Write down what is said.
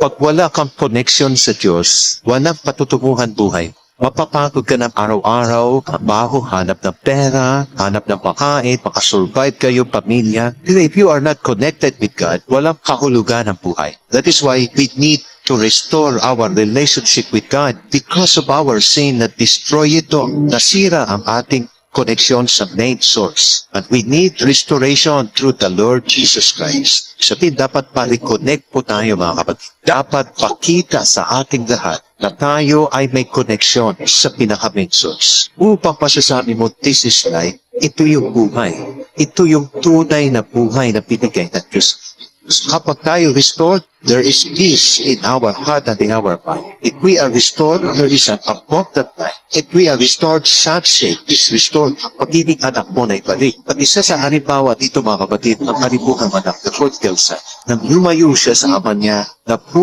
Pag wala kang connection sa Diyos, walang patutunguhan buhay. Mapapagod ka ng araw-araw, trabaho, hanap ng pera, hanap ng pagkain, makasurvive kayo, pamilya. If you are not connected with God, walang kahulugan ng buhay. That is why we need to restore our relationship with God because of our sin na destroy ito, nasira ang ating connection sa main source. And we need restoration through the Lord Jesus Christ. Sabihin, dapat pa-reconnect po tayo mga kapatid. Dapat pakita sa ating lahat na tayo ay may connection sa pinaka-main source. Upang pasasabi mo, this is life, ito yung buhay. Ito yung tunay na buhay na binigay ng Diyos. Kapag tayo restored, there is peace in our heart and in our mind. If we are restored, there is an abundant life. If we are restored, sonship is restored. Pag-ibig anak mo na ibalik. At isa sa halimbawa dito mga kapatid, ang kalibuhang anak, the prodigal son, nang lumayo siya sa ama niya, na